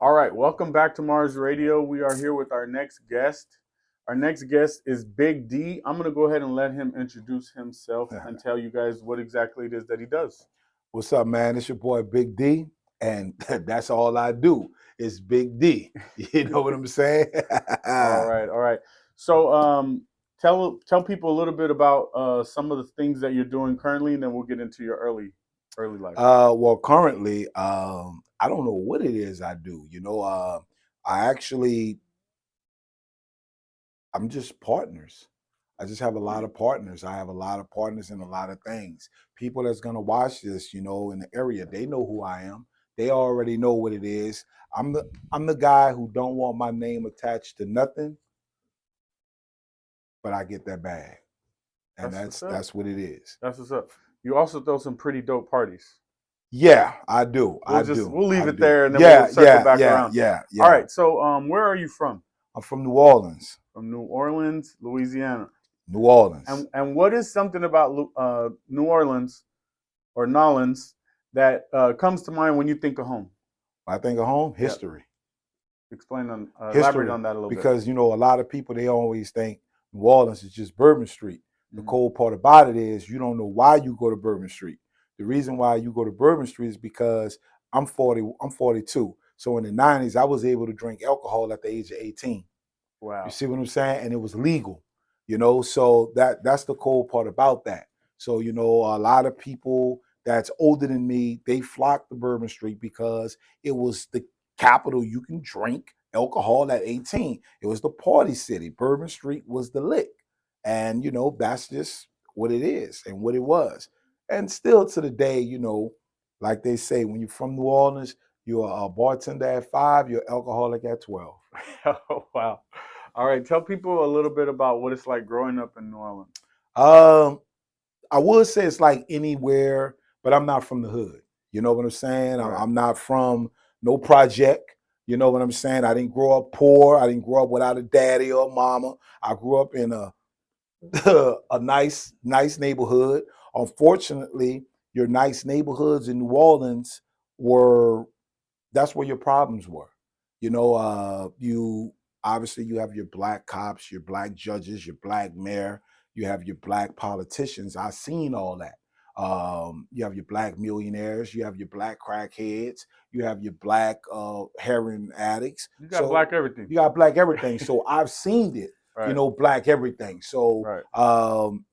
All right, welcome back to Mars Radio. We are here with our next guest. Our next guest is Big D. I'm going to go ahead and let him introduce himself and tell you guys what exactly it is that he does. What's up, man? It's your boy Big D, and that's all I do is Big D. You know what I'm saying? All right. So, tell people a little bit about some of the things that you're doing currently, and then we'll get into your early life. Well, currently, I don't know what it is I do. I actually, I'm just partners. I just have a lot of partners. I have a lot of partners in a lot of things. People that's gonna watch this, in the area, they know who I am. They already know what it is. I'm the guy who don't want my name attached to nothing, but I get that bag, and that's what it is. That's what's up. You also throw some pretty dope parties. Yeah, I do. We'll leave it do. there, and then Yeah, we'll circle back yeah, around. yeah. All right. So, where are you from? I'm from New Orleans. From New Orleans, Louisiana. New Orleans. And what is something about New Orleans or Nolans that comes to mind when you think of home? I think of home, history. Elaborate on that a little bit. Because a lot of people, they always think New Orleans is just Bourbon Street. The cold part about it is you don't know why you go to Bourbon Street. The reason why you go to Bourbon Street is because I'm 42. So in the 90s, I was able to drink alcohol at the age of 18. Wow. You see what I'm saying? And it was legal, so that's the cool part about that. So, a lot of people that's older than me, they flocked to Bourbon Street because it was the capital. You can drink alcohol at 18. It was the party city. Bourbon Street was the lick. And, that's just what it is and what it was. And still to the day, like they say, when you're from New Orleans, you're a bartender at 5, you're alcoholic at 12. Oh, wow. All right. Tell people a little bit about what it's like growing up in New Orleans. I would say it's like anywhere, but I'm not from the hood. You know what I'm saying? Right. I'm not from no project. You know what I'm saying? I didn't grow up poor. I didn't grow up without a daddy or a mama. I grew up in a a nice neighborhood. Unfortunately, your nice neighborhoods in New Orleans that's where your problems were. You obviously you have your black cops, your black judges, your black mayor, you have your black politicians. I've seen all that. You have your black millionaires, you have your black crackheads, you have your black heroin addicts. You got black everything. You got black everything. So I've seen it. Right. Black everything. So,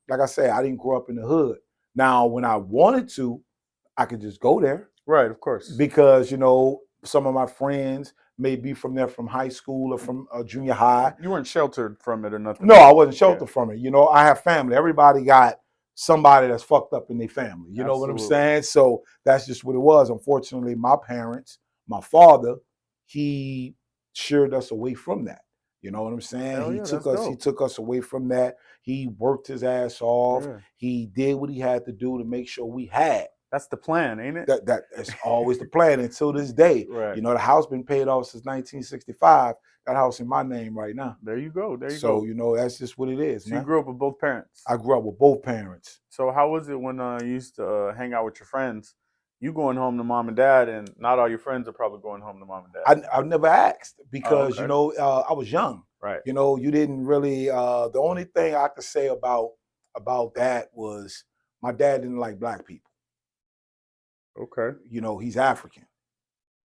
like I say, I didn't grow up in the hood. Now, when I wanted to, I could just go there. Right, of course. Because, some of my friends may be from there from high school or from junior high. You weren't sheltered from it or nothing? No, I wasn't sheltered from it. I have family. Everybody got somebody that's fucked up in their family. You know what I'm saying? So that's just what it was. Unfortunately, my parents, my father, he sheared us away from that. You know what I'm saying? He took us away from that. He worked his ass off. Yeah. He did what he had to do to make sure we had. That's the plan, ain't it? That's always the plan until this day. Right. The house been paid off since 1965. That house in my name right now. There you go. So, that's just what it is, so man. You grew up with both parents? I grew up with both parents. So how was it when you used to hang out with your friends? You going home to mom and dad, and not all your friends are probably going home to mom and dad. I never asked because, I was young. Right. You didn't really, the only thing I could say about that was my dad didn't like black people. Okay. He's African.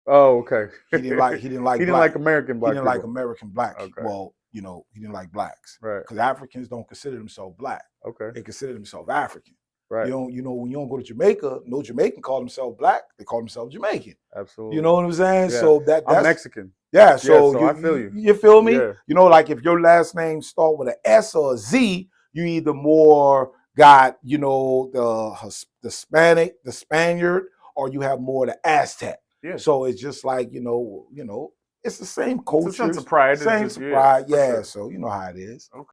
Oh, okay. He didn't like he didn't like American black. He didn't like American black. Okay. Well, he didn't like blacks. Right. Because Africans don't consider themselves black. Okay. They consider themselves African. Right. When you don't go to Jamaica, no Jamaican call themselves black. They call themselves Jamaican. Absolutely. You know what I'm saying? Yeah. So that's I'm Mexican. Yeah. So, I feel you. You feel me? Yeah. Like if your last name start with an S or a Z, you either more got the Hispanic, the Spaniard, or you have more the Aztec. Yeah. So it's just like it's the same culture. It's a sense of pride. Same pride. Yeah. So you know how it is. Okay.